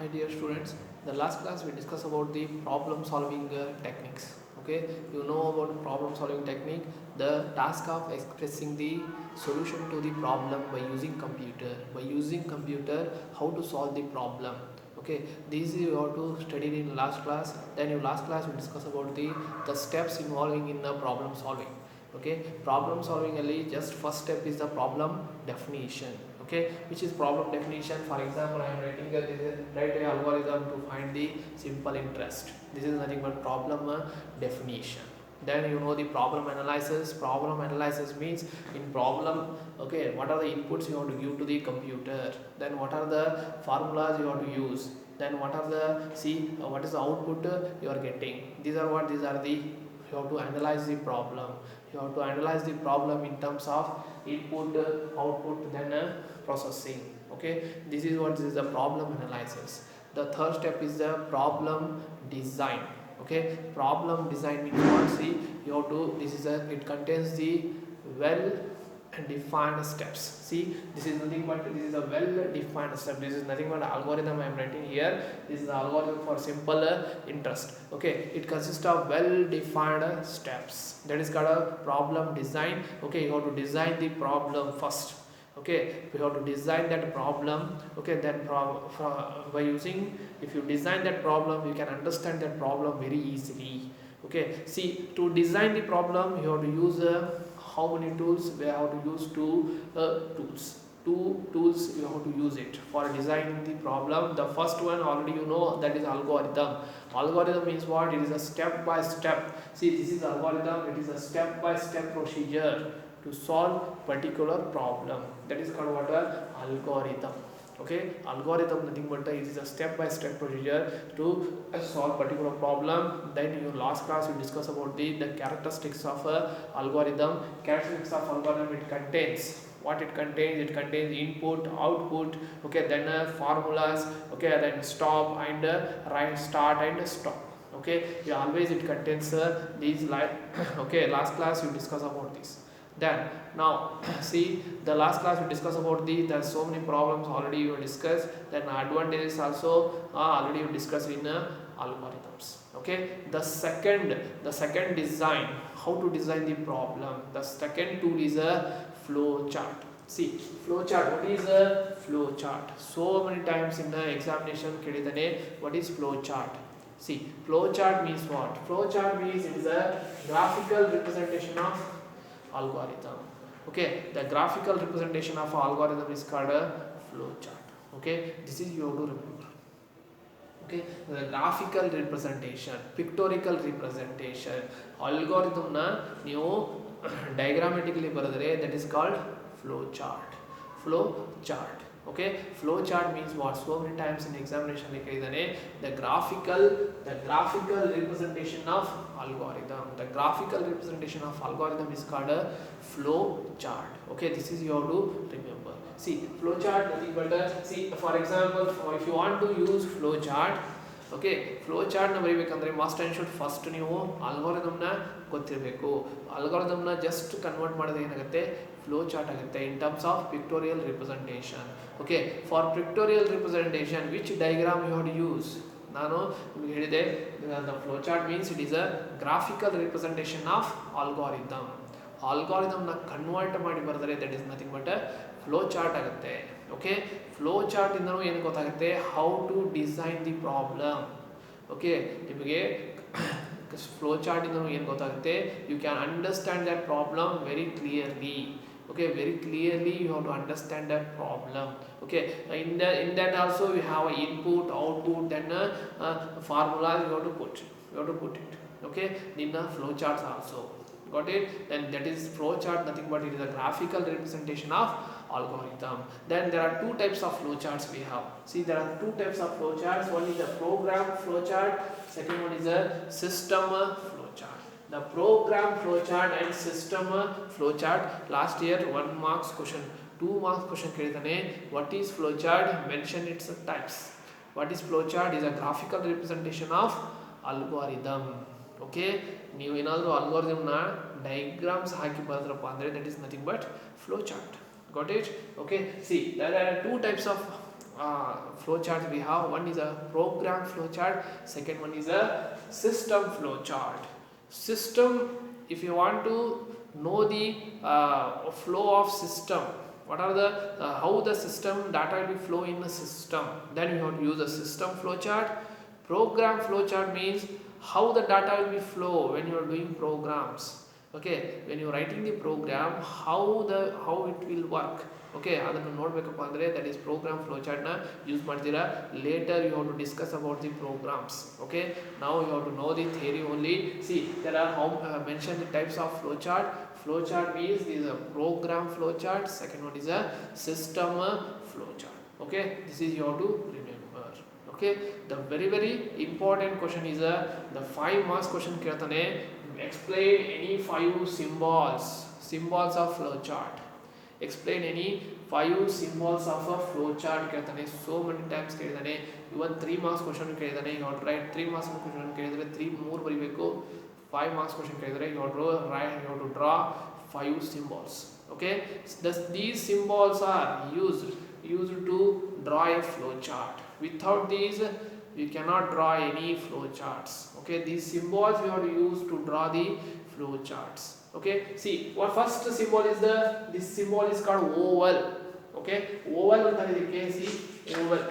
Hi dear students, the last class we discussed about the problem solving techniques. Okay, you know about problem solving technique, the task of expressing the solution to the problem by using computer. By using computer, how to solve the problem. Okay, this you have to study in last class. Then in last class we discuss about the steps involving in the problem solving. Okay, problem solving only just first step is the problem definition. Okay, which is problem definition. For example, I am writing write a algorithm to find the simple interest. This is nothing but problem definition. Then you know the problem analysis. Problem analysis means in problem, okay, what are the inputs you have to give to the computer, then what are the formulas you have to use, then what are the what is the output you are getting. These are the you have to analyze the problem. You have to analyze the problem in terms of input, output, then processing. Okay, this is the problem analysis. The third step is the problem design. Okay, problem design means what? See, you have to it contains the well defined steps. See, this is nothing but this is a well defined step. This is nothing but algorithm I am writing here. This is the algorithm for simple interest. Okay, it consists of well defined steps. That is called a problem design. Okay, you have to design the problem first. Okay, we have to design that problem. Okay, then by using, if you design that problem, you can understand that problem very easily. Okay, see, to design the problem you have to use how many tools? We have to use two tools you have to use it for designing the problem. The first one already you know, that is algorithm. Algorithm means what? It is a step by step. See, this is algorithm. It is a step by step procedure to solve particular problem. That is called what? Algorithm. Okay, algorithm nothing but it is a step by step procedure to solve particular problem. Then in last class we discuss about the characteristics of algorithm. Characteristics of algorithm, it contains what it contains. It contains input, output, okay, then formulas, okay, then stop and right, start and stop. Okay, yeah, always it contains these like okay, last class we discuss about this. Then now see, the last class we discussed about there are so many problems already you discussed. Then advantages also already you discussed in algorithms. Okay, the second design, how to design the problem. The second tool is a flow chart. See, flow chart. What is a flow chart? So many times in the examination kedidane, what is flow chart? See, flow chart means what? Flow chart means it is a graphical representation of algorithm. Okay, the graphical representation of algorithm is called a flow chart. Okay, this is you have to remember. Okay, the graphical representation, pictorial representation, algorithm na ನೀವು diagrammatically ಬರೆದರೆ that is called flow chart. Flow chart. Okay, flow chart means what? So many times in examination the graphical representation of algorithm. The graphical representation of algorithm is called a flow chart. Okay, this is you have to remember. See, flow chart nothing but see, for example, if you want to use flow chart, okay, flow chart na ಬರಿಬೇಕಂದ್ರೆ must and should first ನೀವು algorithm ನ ಗೊತ್ತಿರಬೇಕು. algorithm ನ just convert ಮಾಡಿದ್ರೆ ಏನಾಗುತ್ತೆ? flow chart ಆಗುತ್ತೆ in terms of pictorial representation. Okay, for pictorial representation which diagram you have to use? ನಾನು ನಿಮಗೆ ಹೇಳಿದೆ, the flow chart means it is a graphical representation of algorithm. algorithm ನ convert ಮಾಡಿ ಬರೆದರೆ that is nothing but a flow chart ಆಗುತ್ತೆ. Okay, flow chart ಇಂದನೂ ಏನು ಗೊತ್ತಾಗುತ್ತೆ? how to design the problem. Okay, ನಿಮಗೆ flow chart ಇಂದನೂ ಏನು ಗೊತ್ತಾಗುತ್ತೆ? you can understand that problem very clearly. Okay, very clearly you have to understand that problem. Okay, in that also we have input, output, then formula you have to put it. Okay, in the flow charts also. Got it? Then that is flow chart, nothing but it is a graphical representation of algorithm. Then there are two types of flow charts we have. See, there are two types of flow charts. One is a program flow chart, second one is a system flow chart. The program flow chart and system flow chart, last year 1 marks question, 2 marks question kedidane. What is flow chart? Mention its types. What is flow chart? Is a graphical representation of algorithm. Okay, ನೀವು ಏನಾದರೂ algorithm ನ diagrams ಹಾಕಿ ಬರೆದ್ರಪ್ಪ ಅಂದರೆ that is nothing but flow chart. Got it? Okay, see, there are two types of flowchart we have. One is a program flowchart, second one is a system flowchart. System, if you want to know the flow of system, what are the how the system data will flow in the system, then you have to use a system flowchart. Program flowchart means how the data will be flow when you are doing programs. Okay, when you are writing the program, how it will work. Okay, ಅದನ್ನು ನೋಡಬೇಕಪ್ಪ ಅಂದರೆ that is program flowchart ನ use ಮಾಡ್ತೀರಾ. Later you have to discuss about the programs. Okay, now you have to know the theory only. See, there are mentioned the types of flowchart. Flowchart means is a program flowchart. Second one is a system flowchart. Okay, this is you have to remember. Okay, the very important question is the 5 marks question ಕೇಳ್ತಾನೆ. Explain any 5 symbols of flowchart. Explain any 5 symbols of a flowchart ಕೇಳ್ತಾನೆ. So many times ಕೇಳಿದಾನೆ. ಇವನ್ 3 marks question ಕೇಳಿದಾನೆ. You have to write 3 marks question ಕೇಳಿದ್ರೆ 3 ಬರಿಬೇಕು. 5 marks question ಕೇಳಿದ್ರೆ you have to draw 5 symbols. Okay, these symbols are used to draw a flowchart. Without these you cannot draw any flowcharts. Okay, these symbols you have to use to draw the flowcharts. Okay, see, what first symbol is this symbol is called oval. Okay, oval anta idike, see, oval,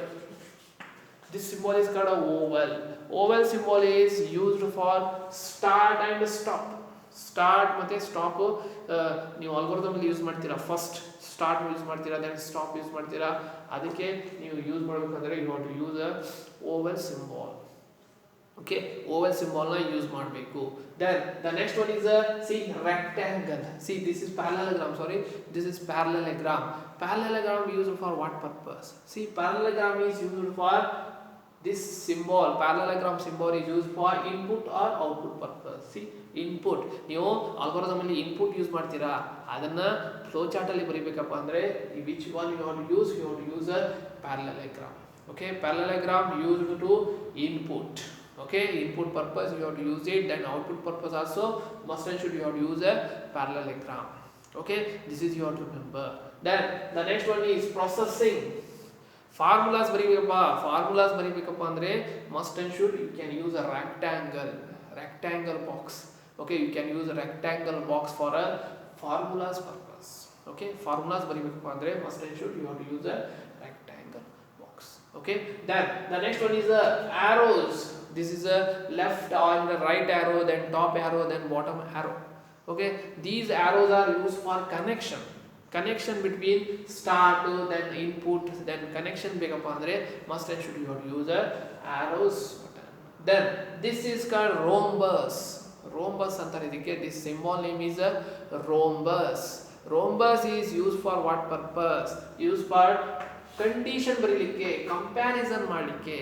this symbol is called a oval. Oval symbol is used for start and stop. Start ಮತ್ತೆ stop ನೀವು algorithm ಅಲ್ಲಿ use ಮಾಡ್ತೀರಾ. First start use ಮಾಡ್ತೀರಾ, then stop use ಮಾಡ್ತೀರಾ. ಅದಕ್ಕೆ ನೀವು use ಮಾಡಬೇಕಂದ್ರೆ you have to use a oval symbol. Okay, oval symbol na use ಮಾಡಬೇಕು. Then the next one is see, rectangle. See, this is parallelogram. This is parallelogram. Parallelogram used for what purpose? See, parallelogram is used for this symbol. Parallelogram symbol is used for input or output purpose. See, input, ನೀವು algorithm ಅಲ್ಲಿ input use ಮಾಡ್ತೀರಾ, ಅದನ್ನ flowchart ಅಲ್ಲಿ ಬರಿಬೇಕಪ್ಪ ಅಂದ್ರೆ which one you have to use a parallelogram. Okay, parallelogram used to input. Okay, input purpose you have to use it, then output purpose also must and should you have to use a parallelogram. Okay, this is you have to remember. Then the next one is processing. Formulas ಬರಿಬೇಕಪ್ಪ ಅಂದ್ರೆ must and should you can use a rectangle box. Okay, you can use a rectangle box for a formulas purpose. Okay, formulas ಬರಿಬೇಕಪ್ಪ ಅಂದ್ರೆ must and should you have to use a rectangle box. Okay, then the next one is arrows. This is a left or the right arrow, then top arrow, then bottom arrow. Okay, these arrows are used for connection between start, then input, then connection ಬೇಕಪ್ಪ ಅಂದ್ರೆ must and should you have to use a arrows button. Then this is called rhombus ಅಂತಾರೆ ಇದಕ್ಕೆ. This symbol name is a rhombus. Rhombus is used for what purpose? Used for condition ಬರೀಲಿಕ್ಕೆ, comparison ಮಾಡಲಿಕ್ಕೆ.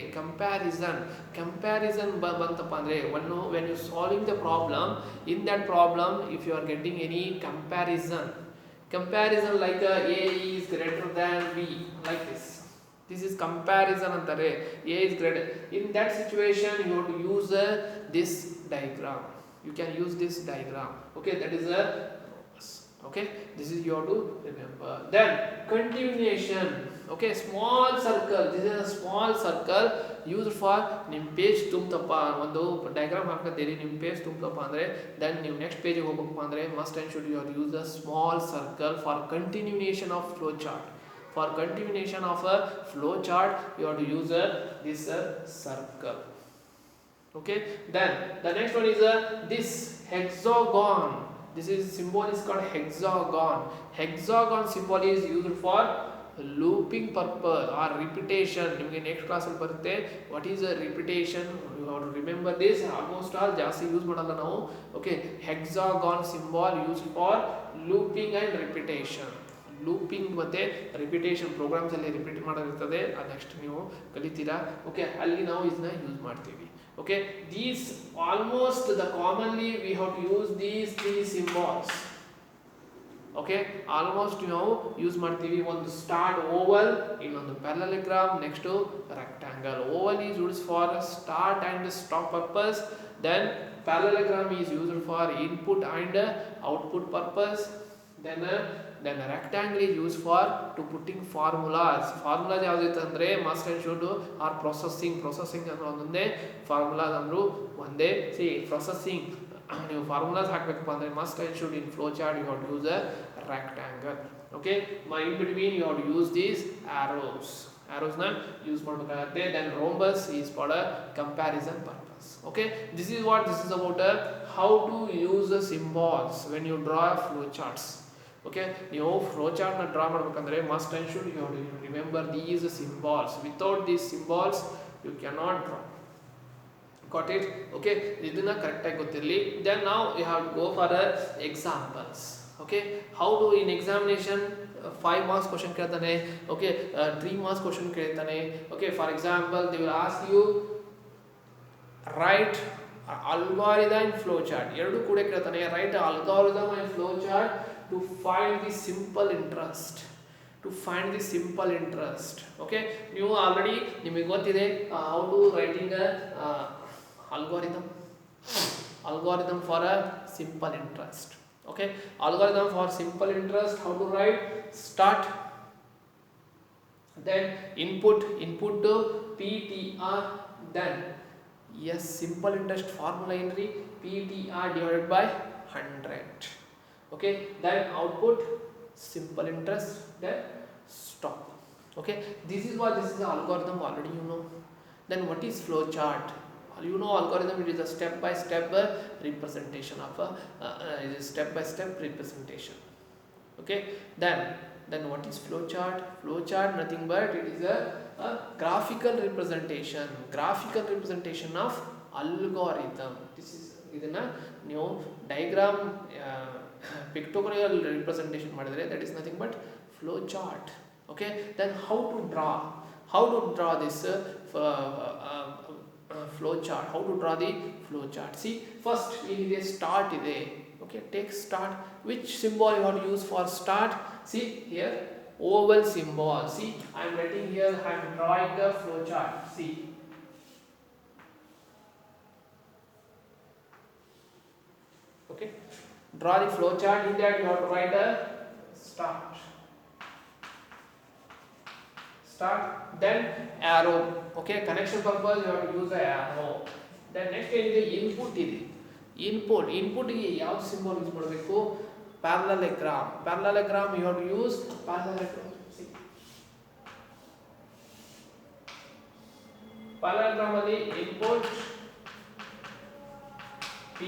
Comparison ಬಂತಪ್ಪ ಅಂದರೆ when you solving the problem, in that problem if you are getting any comparison like A is greater than B, like this is comparison ಅಂತಾರೆ. A is greater, in that situation you have to use this diagram. You can use this diagram. Okay, that is a okay, this is you have to remember. Then continuation. Okay, small circle. This is a small circle used for ನಿಮ್ಮ page ತುಂಬತಪ್ಪ, ಒಂದು diagram ಹಾಕತ್ತೀರಿ, ನಿಮ್ಮ page ತುಂಬತಪ್ಪ ಅಂದರೆ then ನೀವು next ಪೇಜಿಗೆ ಹೋಗ್ಬೇಕಪ್ಪ ಅಂದರೆ must and should you have to use a small circle for continuation of flowchart. For continuation of a flowchart you have to use this circle. Okay, then the next one is this hexagon. This is symbol is called hexagon. Hexagon symbol is used for looping purpose or repetition. ನಿಮಗೆ next class ಅಲ್ಲಿ ಬರುತ್ತೆ what is a repetition. You have to remember this. Almost all ಜಾಸ್ತಿ use ಮಾಡಲ್ಲ ನಾವು. Okay, hexagon symbol used for looping and repetition. Looping ಮತ್ತೆ repetition programmes ಅಲ್ಲಿ repeat ಮಾಡೋದಿರ್ತದೆ, ಅದು next ನೀವು ಕಲಿತೀರಾ. ಓಕೆ, ಅಲ್ಲಿ ನಾವು ಇದನ್ನ ಯೂಸ್ ಮಾಡ್ತೀವಿ. Okay, these almost the commonly we have to use these 3 symbols. Okay, almost use ಮಾಡ್ತೀವಿ. ಒಂದು ಸ್ಟಾರ್ಟ್ ಓವಲ್, ಇನ್ನೊಂದು parallelogram, next rectangle. Oval is used for start and stop purpose, then parallelogram is used for input and output purpose, then then a rectangle is used for to putting formulas ಯಾವ್ದಿತ್ತು ಅಂದರೆ must and should or processing ಅನ್ನೋ ಒಂದೇ formulas ಅಂದ್ರು ಒಂದೇ C processing ನೀವು formulas ಹಾಕಬೇಕಪ್ಪ ಅಂದರೆ must and should in flow chart you have to use a rectangle. Okay, in between you have to use these arrows na use ಮಾಡಬೇಕಾಗುತ್ತೆ. Then rhombus is for a comparison purpose. Okay, this is about how to use the symbols when you draw flow charts. Okay, ನೀವು flow chart na draw ಮಾಡಬೇಕಂದ್ರೆ must and should you have to remember these symbols. Without these symbols you cannot draw. Got it? Okay, ಇದನ್ನ correct ಆಗಿ ಗೊತ್ತಿರಲಿ. Then now you have to go for examples. Okay, how to in examination 5 marks question ಕೇಳ್ತಾನೆ. Okay, 3 marks question ಕೇಳ್ತಾನೆ. Okay, for example they will ask you write algorithm in flow chart. ಎರಡು ಕೂಡ ಕೇಳ್ತಾನೆ. write algorithm in flow chart to find the simple interest. Okay, ನೀವು already ನಿಮಗೆ ಗೊತ್ತಿದೆ how to writing a algorithm for a simple interest. Okay, algorithm for simple interest, how to write? Start, then input to PTR, then yes, simple interest formula entry PTR divided by 100. Okay, then output simple interest, then stop. Okay, this is algorithm already you know. Then what is flow chart? You know algorithm, it is a step by step representation of representation. Okay, then what is flow chart? Flow chart nothing but it is a graphical representation of algorithm. This is idana new diagram pictorial representation madidre, that is nothing but flow chart. Okay, then how to draw this flow chart? How to draw the flow chart? See, first ಇಲ್ಲಿ start ಇದೆ. Okay, take start. Which symbol you have to use for start? See here, oval symbol. See, I am writing here, I am drawing the flow chart. See, okay, draw the flow chart. In that you have to write a start, then arrow. Okay, connection purpose you have to use the arrow. Then next is input ಇದೆ. input ಗೆ ಯಾವ symbol use ಮಾಡಬೇಕು? parallelogram you have to use parallelogram. See, parallelogram ಅಲ್ಲಿ input P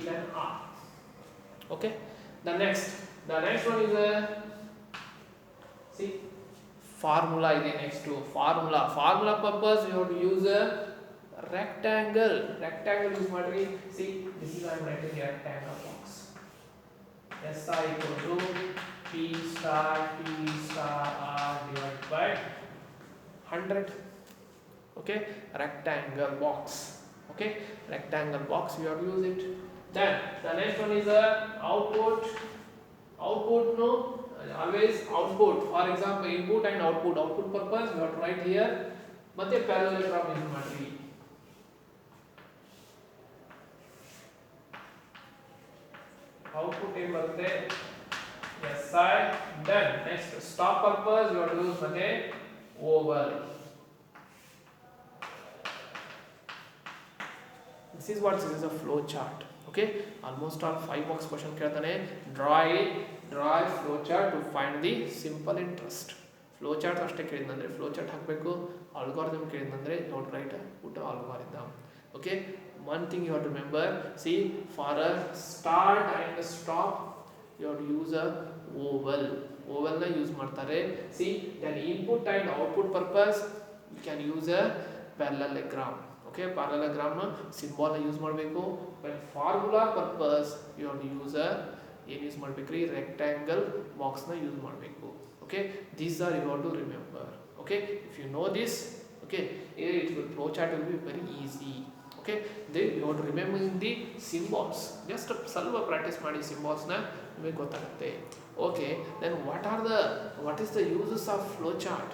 then R. Okay, the next one is see, formula ಇದೆ. next to formula purpose you have to use a rectangle use ಮಾಡ್ರಿ. See, this is I am writing a rectangle box. SI equal to P star R divided by 100. Okay, rectangle box. Okay, rectangle box you have to use it. Then the next one is output no, always output. For example, input and output purpose you have to write here. ಮತ್ತೆ parallelogram use ಮಾಡ್ರಿ. output ಏನು ಬರುತ್ತೆ? SI. Then next stop purpose you have to use ಮತ್ತೆ oval. This is a flow chart. Okay, almost all 5 marks question ಕೇಳ್ತಾನೆ. draw a flow chart to find the simple interest. flow chart ಅಷ್ಟೇ ಕೇಳಿದಂದ್ರೆ flow chart ಹಾಕಬೇಕು. algorithm ಕೇಳಿದಂದ್ರೆ you have to write put algorithm. Okay, one thing you have to remember, see, for a start and a stop you have to use a oval na use ಮಾಡ್ತಾರೆ. See, then input and output purpose you can use a parallelogram. Okay, parallelogram na symbol na use ಮಾಡಬೇಕು. But formula purpose you have to use a ಏನು use ಮಾಡಬೇಕ್ರಿ? rectangle box na use ಮಾಡಬೇಕು. Okay, these are you have to remember. Okay, if you know this, okay, flow chart will be very easy. Okay, then you have to remember the symbols. Just ಸ್ವಲ್ಪ practice ಮಾಡಿ symbols na ನಿಮಗೆ ಗೊತ್ತಾಗುತ್ತೆ. Okay, then what is the uses of flow chart?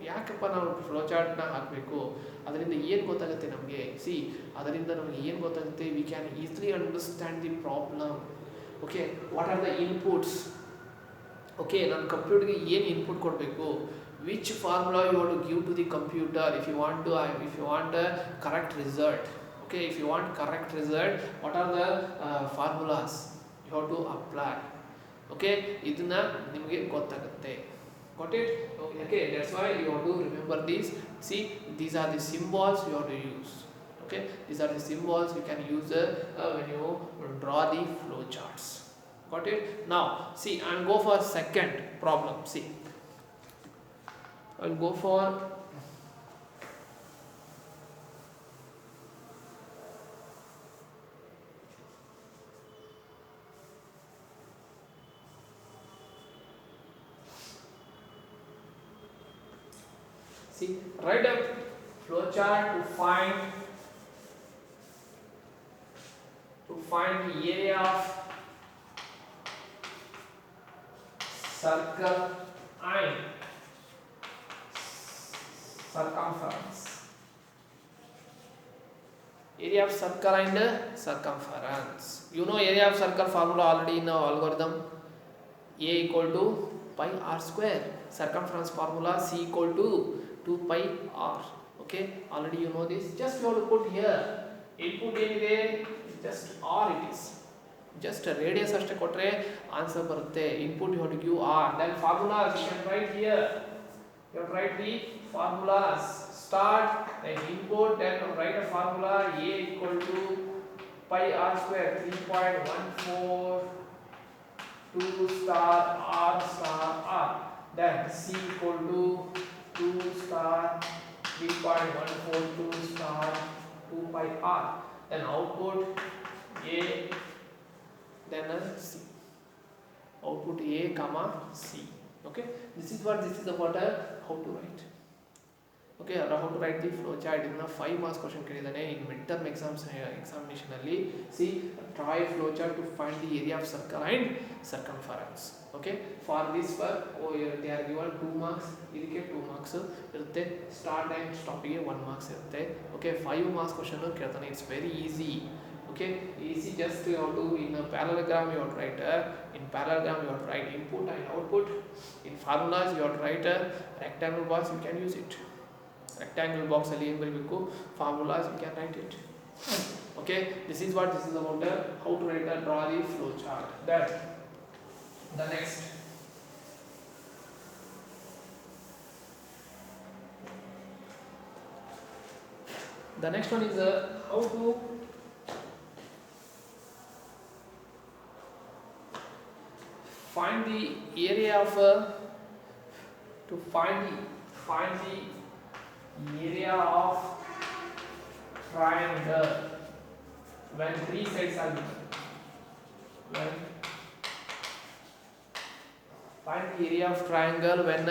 ಯಾಕಪ್ಪ ನಾವು flow ಚಾರ್ಟ್ನ ಹಾಕಬೇಕು? ಅದರಿಂದ ಏನು ಗೊತ್ತಾಗುತ್ತೆ ನಮಗೆ? ಸಿ, ಅದರಿಂದ ನಮಗೆ ಏನು ಗೊತ್ತಾಗುತ್ತೆ? We can easily understand the problem. Okay, what are the inputs? okay ನನ್ನ ಕಂಪ್ಯೂಟರ್ಗೆ ಏನು ಇನ್ಪುಟ್ ಕೊಡಬೇಕು, which formula you want to give to the computer if you want a correct result. Okay, if you want correct result, what are the formulas you have to apply. Okay, ಇದನ್ನ ನಿಮಗೆ ಗೊತ್ತಾಗುತ್ತೆ. Got it? Okay, that's why you have to remember these. See, these are the symbols you have to use. Okay, these are the symbols you can use when you draw the flow charts. Got it? Now see, I'll go for second problem. See, I'll go for see, write a flowchart to find the area of circle and circumference. Area of circle and circumference. You know area of circle formula already in our algorithm. A equal to pi r square. Circumference formula C equal to 2 pi r. Okay, already you know this. Just you have to put here input ಏನಿದೆ, just r it is. Just a radius ಅಷ್ಟೇ ಕೊಟ್ಟರೆ answer ಬರುತ್ತೆ. Input you have to give r. Then formulas you can write here. You have to write the formulas. Start then input, then write a formula. A equal to pi r square 3.142 star r star r. Then C equal to 2 star 3.142 star 2 pi r. Then output A, then C. Output A comma C. Okay, this is about how to write. Okay, how to write the flow chart. In 5 marks question ಕೇಳಿದಾನೆ in midterm examination ಅಲ್ಲಿ. See, draw a flow chart to find the area of circle and circumference. Okay, for this they are given 2 marks, ಇದಕ್ಕೆ 2 marks ಇರುತ್ತೆ. Start and stop ಗೆ 1 marks ಇರುತ್ತೆ. Okay, 5 marks question ಕೇಳ್ತಾನೆ. It's very easy. Okay, easy. Just you have to, in a parallelogram you have to write input and output. In formulas you have to write a rectangle box, you can use it. Rectangle box ಅಲ್ಲಿ ಏನು ಬರಬೇಕು, formulas you can write it. Okay, this is about how to write a draw the flow chart. Then the next one is how to find the area of area of triangle when 3 sides are given. Find the area of triangle when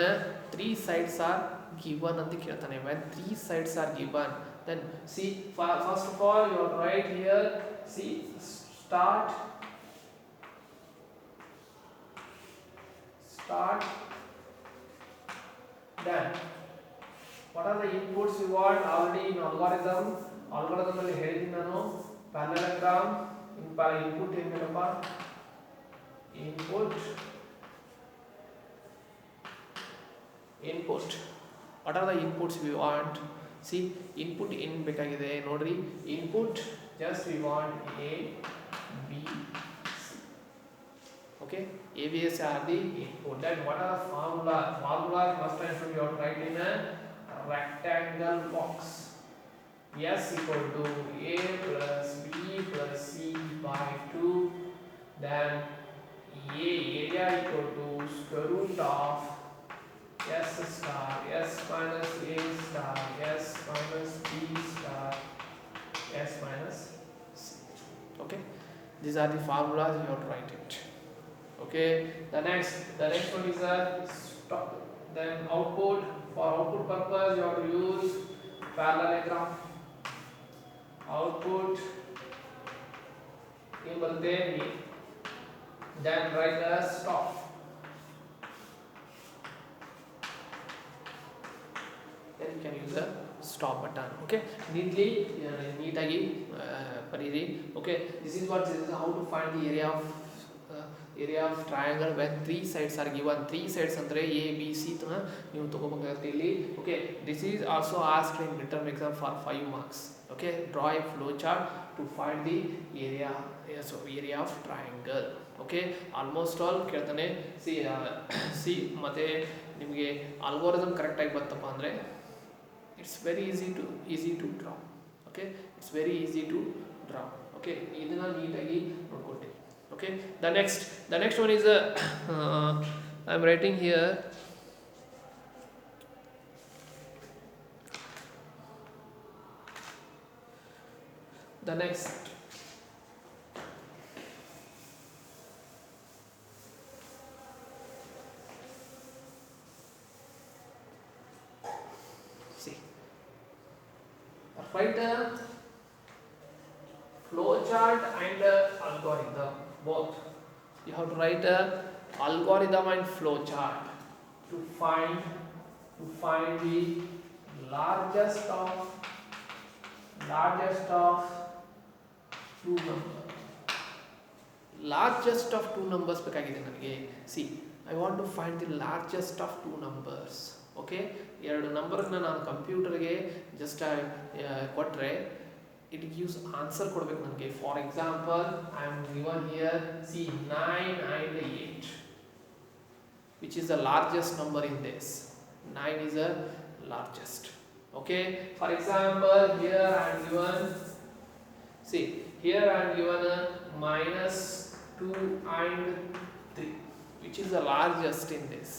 3 sides are given ಅಂತ ಕೇಳ್ತಾನೆ. When 3 sides are given, then see, first of all you have to write here. See, start then what are the inputs you want? Already in algorithm ಅಲ್ಲಿ ಹೇಳಿದ್ದೀನಿ ನಾನು, parallelogram input ಏನು ಬೇಕಪ್ಪ, input what are the inputs we want? See, input ಏನು ಬೇಕಾಗಿದೆ ನೋಡ್ರಿ, input just we want A B C. Okay, A B C are the input. Then what are the formulas must you have to write in a rectangle box. S equal to A plus B plus C by 2. Then area equal to square root of S star S minus A star S minus B star S minus C. Okay, these are the formulas, you have to write it. Okay, the next one is stop. Then output. For output purpose you have to use parallelogram. Output ಏನು ಬರುತ್ತೆ, then write the stop. Then you can use the stop button. Okay, neatly ಬರೀರಿ. Okay, this is how to find the area of area of triangle when three sides are given. Three sides andre A B C ನ ನೀವು ತಗೋಬೇಕಾಗುತ್ತೆ ಇಲ್ಲಿ. Okay, this is also asked in midterm exam for 5 marks. Okay, draw a flow chart to find the area, area of triangle. Okay, almost all ಕೇಳ್ತಾನೆ. see ಮತ್ತೆ ನಿಮಗೆ algorithm correct ಆಗಿ ಬಂತಪ್ಪ ಅಂದ್ರೆ it's very easy to draw. Okay, it's very easy to draw. Okay, ಇದನ್ನ ನೀಟಾಗಿ ನೋಡ್ಕೊಳ್ಳಿ. Okay, the next one is I am writing here the next see write a flow chart and algorithm both. You have to write a algorithm and flow chart to find the largest of two numbers. Largest of two numbers ಬೇಕಾಗಿದೆ ನನಗೆ. See, I want to find the largest of two numbers. Okay, ಎರಡು ನಂಬರ್ನ ನಾನು ಕಂಪ್ಯೂಟರ್ಗೆ just ಕೊಟ್ಟರೆ it gives answer ಕೊಡಬೇಕು ನನಗೆ. For example, I am given here see 9 and 8, which is the largest number in this. 9 is the largest. Okay, for example, here I am given -2 and 3, which is the largest in this.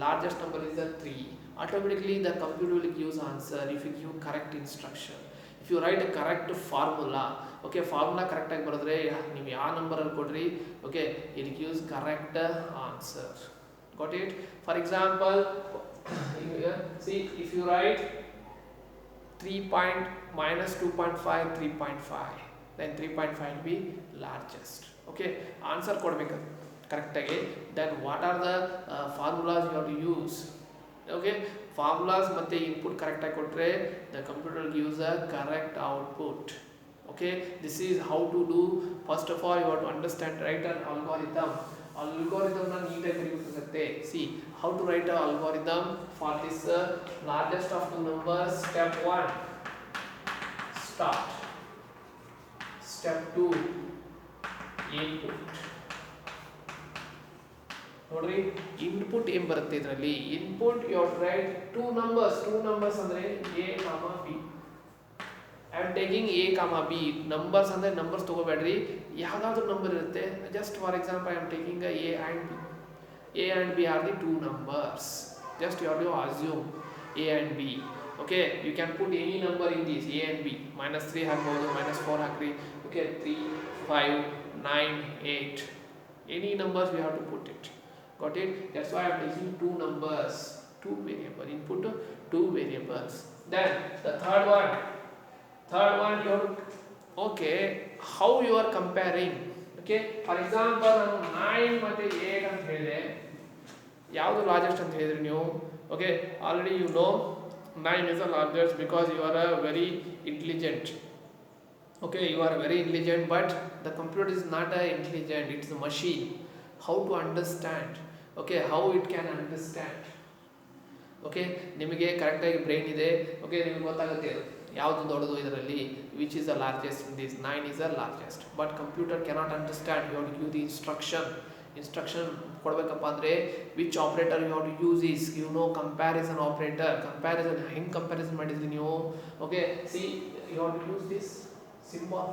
Largest number is the 3. Automatically the computer will give answer if you give correct instruction. If you write a correct formula, okay, formula correct ಆಗಿ ಬರೆದ್ರೆ ನೀವು ಯಾವ number ಅಲ್ಲಿ ಕೊಡ್ರಿ, okay, it gives correct answer. Got it? For example, see if you write 2.5 3.5, then 3.5 will be largest. Okay, answer ಕೊಡಬೇಕು correct ಆಗಿ. Then what are the formulas you have to use? Okay, formulas ಮತ್ತೆ input correct ಆಗಿ ಕೊಟ್ಟರೆ the computer gives a correct output. Okay, this is how to do. First of all, you have to understand, write an algorithm. Algorithm na neat ಆಗಿ ಬರೀಬೇಕಾಗುತ್ತೆ. See how to write an algorithm for this largest of two numbers. Step 1, start. Step 2, input. ನೋಡ್ರಿ input ಏನು ಬರುತ್ತೆ ಇದರಲ್ಲಿ. Input you have to write two numbers ಅಂದ್ರೆ a, b. I am taking a, b. Numbers ಅಂದ್ರೆ numbers ತಗೋಬೇಡ್ರಿ, ಯಾವ್ದಾದ್ರು number ಇರುತ್ತೆ. Just for example I am taking a and b are the two numbers. Just you have to assume a and b. Okay, you can put any number in this a and b. -3 ಹಾಕಬಹುದು, -4 ಹಾಕ್ರಿ. Okay, 3 5 9 8, any numbers you have to put it. Got it? That's why I am taking two numbers, two variable input, two variables. Then the third one you have to, okay, how you are comparing. Okay, for example ನಾನು 9 ಮತ್ತೆ 8 ಅಂತ ಹೇಳಿದೆ, ಯಾವುದು largest ಅಂತ ಹೇಳಿದ್ರಿ ನೀವು. Okay, already you know 9 is the largest because you are a very intelligent. Okay, you are very intelligent, but the computer is not a intelligent, it's a machine. How to understand? Okay, how it can understand? Okay, ನಿಮಗೆ correct ಆಗಿ brain ಇದೆ. Okay, ನಿಮಗೆ ಗೊತ್ತಾಗುತ್ತೆ ಯಾವುದು ದೊಡ್ಡದು ಇದರಲ್ಲಿ, which is the largest in this. 9 is the largest, but computer cannot understand. You have to give the instruction ಕೊಡಬೇಕಪ್ಪ ಅಂದ್ರೆ which operator you have to use is, you know, comparison operator. Comparison ಹೆಂಗೆ comparison ಮಾಡಿದ್ರಿ ನೀವು. Okay, see, you have to use this symbol.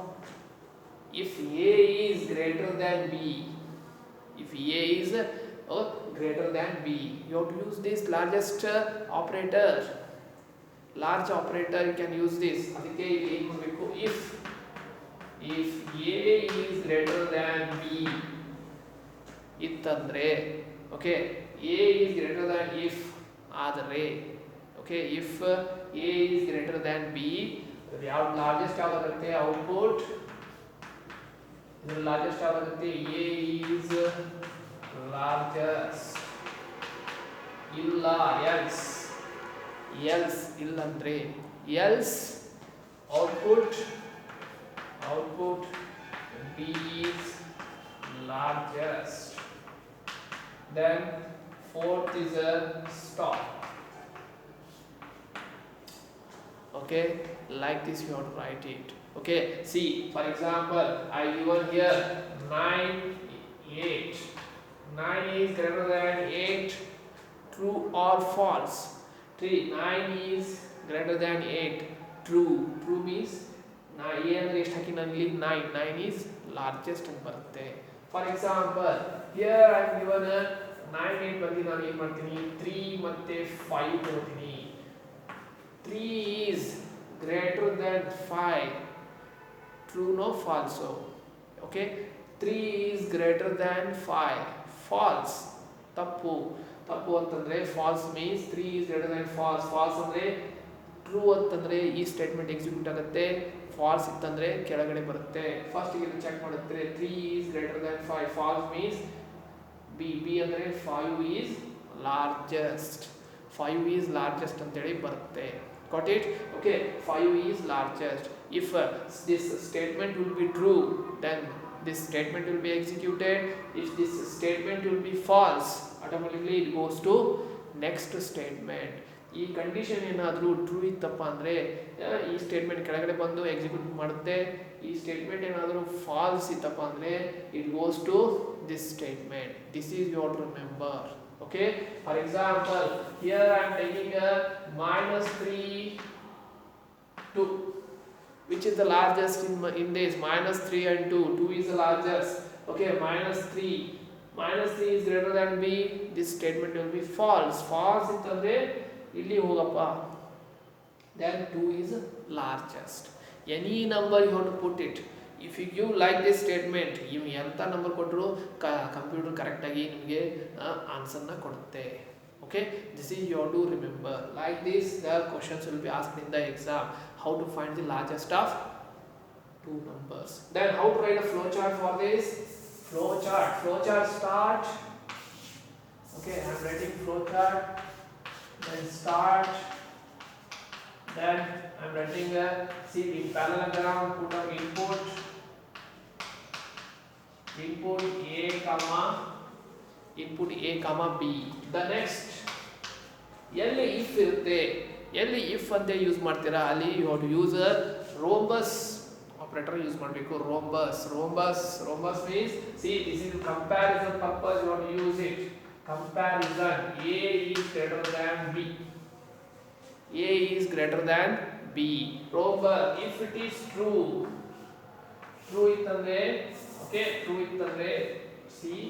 If a is greater than b, if a is greater than b, you have to use this largest operator. Large operator you can use this. ಅದಕ್ಕೆ ಏನು ಮಾಡಬೇಕು, if a is greater than b ಇತ್ತಂದ್ರೆ, okay, a is greater than if ಆದರೆ, okay, if a is greater than b, ಯಾವ largest ಯಾವಾಗುತ್ತೆ output, ಇದರ largest ಯಾವಾಗುತ್ತೆ a is largest. ಇಲ್ಲ else ಇಲ್ಲಂದ್ರೆ else output b is largest. Then fourth is a stop. Okay, like this you have to write it. Okay, see, for example, I given here 9, 8. 9 is greater than 8, true or false? 9 is greater than 8, true. True means 9 ಅಂದ್ರೆ ಎಷ್ಟು ಹಾಕಿ ನಾನು ಇಲ್ಲಿ 9 is largest ಅಂತ ಬರುತ್ತೆ. For example, here I am given a 9, 8 ಬಂದು ನಾನು ಏನು ಮಾಡ್ತೀನಿ 3 ಮತ್ತೆ 5 ತಗೋತೀನಿ. 3 is greater than 5, true no false. Okay, 3 is greater than 5, false. ತಪ್ಪು ಅಂತಂದ್ರೆ false means 3 is greater than false. false ಅಂದ್ರೆ true ಅಂತಂದ್ರೆ ಈ ಸ್ಟೇಟ್ಮೆಂಟ್ ಎಕ್ಸಿಕ್ಯೂಟ್ ಆಗುತ್ತೆ, false ಇತ್ತಂದ್ರೆ ಕೆಳಗಡೆ ಬರುತ್ತೆ. ಫಸ್ಟ್ ಇಲ್ಲಿ ಚೆಕ್ ಮಾಡುತ್ತೆ 3 is greater than 5, false means b ಅಂದ್ರೆ 5 is largest. 5 is largest ಅಂತ ಹೇಳಿ ಬರುತ್ತೆ. Got it? Okay, 5 is largest. If this statement will be true, then this statement will be executed. If this statement will be false, automatically it goes to next statement. ಈ condition ಏನಾದರೂ true ಇತ್ತಪ್ಪ ಅಂದರೆ ಈ statement ಕೆಳಗಡೆ ಬಂದು execute ಮಾಡುತ್ತೆ. ಈ statement ಏನಾದರೂ ಫಾಲ್ಸ್ ಇತ್ತಪ್ಪ ಅಂದರೆ it goes to this statement. This is you have to remember. Okay, for example, here I am taking a -3, 2. Which is the largest in this? -3 and 2. 2 is the largest. Okay, -3. -3 is greater than b. This statement will be false. False ಇತ್ತಂದ್ರೆ ಇಲ್ಲಿ ಹೋಗಪ್ಪ. Then 2 is largest. Any number you have to put it. If you give like this statement, ನೀವು ಎಂಥ number ಕೊಟ್ಟರು computer ಕರೆಕ್ಟಾಗಿ ನಿಮಗೆ ಆನ್ಸರ್ನ ಕೊಡುತ್ತೆ. Okay, this is you have to remember. Like this, the questions will be asked in the exam. How to find the largest of two numbers. Then how to write a flowchart for this? Flowchart start. Okay, I am writing flowchart. Then start. Then I am writing a in parallelogram. Put our input A comma B. The next ಎಲ್ಲಿ if ಇರುತ್ತೆ, ಎಲ್ಲಿ if ಅಂತ use ಮಾಡ್ತೀರಾ ಅಲ್ಲಿ you have to use a rhombus operator use ಮಾಡಬೇಕು. Rhombus means see this is comparison purpose you have to use it. Comparison A is greater than B. Rhombus if it is true ಇತ್ತಂದ್ರೆ see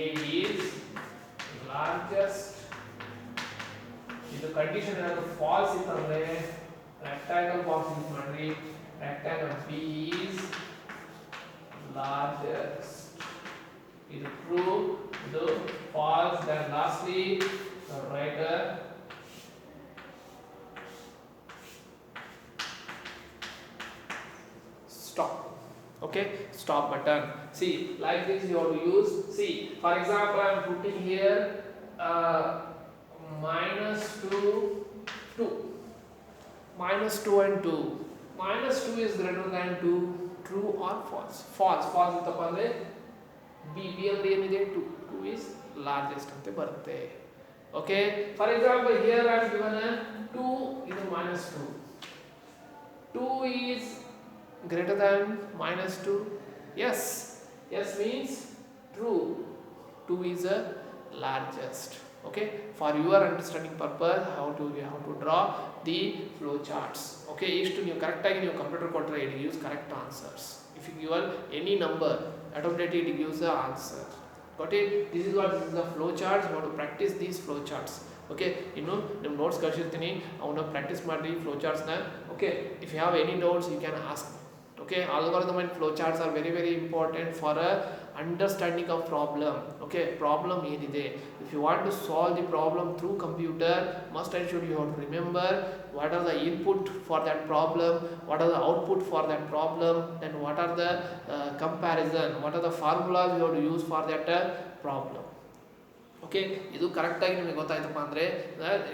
A is largest. ಇದು condition ಏನಾದರೂ falls ಇತ್ತಂದ್ರೆ rectangle box use ಮಾಡಿ. Rectangle B is largest. ಇದು true, ಇದು falls. then lastly the writer stop. Okay, stop button. See, like this you have to use. See, for example, I am putting here -2 and 2. -2 is greater than 2, true or false? False ಇತ್ತಪ್ಪ ಅಂದ್ರೆ b ಅಂದ್ರೆ ಏನಿದೆ 2 is largest ಅಂತ ಬರುತ್ತೆ. Okay, for example, here I am given a 2 ಇದು -2. 2 is greater than -2. Yes means true. 2 is a largest. Okay, for your understanding purpose you have to draw the flow charts. Okay, ಇಷ್ಟು ನೀವು correct ಆಗಿ ನೀವು computer ಕೊಟ್ಟರೆ it gives correct answers. If you give any number automatically it gives the answer. Got it? This is the flow charts. You have to practice these flow charts. Okay, ಇನ್ನು ನಿಮ್ಮ notes ಕಳಿಸಿರ್ತೀನಿ, ಅವನ್ನ practice ಮಾಡಿ flow ಚಾರ್ಟ್ಸ್ನ. Okay, if you have any doubts you can ask me. Okay, algorithm and flowcharts are very important for a understanding of problem. Okay, problem ಏನಿದೆ, if you want to solve the problem through computer, must and should you have to remember what are the input for that problem, what are the output for that problem, then what are the comparison, what are the formulas you have to use for that problem. Okay, ಇದು correct ಆಗಿ ನಿಮಗೆ ಗೊತ್ತಾಯ್ತಪ್ಪ ಅಂದ್ರೆ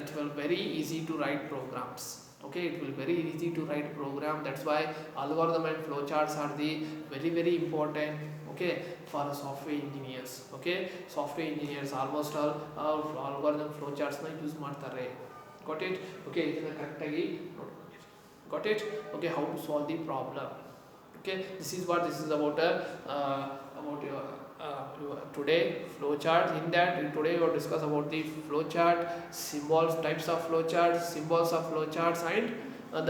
it will very easy to write programs. Okay, it will be very easy to write program. That's why algorithm and flowcharts are the very important, okay, for software engineers. Okay, software engineers almost all algorithm flowcharts na use ಮಾಡ್ತಾರೆ. Got it? Okay, ಇದನ್ನ correct ಆಗಿ ನೋಡ್ಕೊಳ್ಳಿ. Got it? Okay, how to solve the problem. Okay, this is what this is about about your today flowchart. In that today we will discuss about the flowchart, symbols, types of flowcharts, symbols of flowcharts, and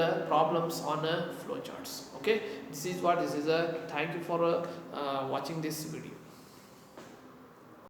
the problems on flowcharts. Okay, this is what this is a thank you for watching this video.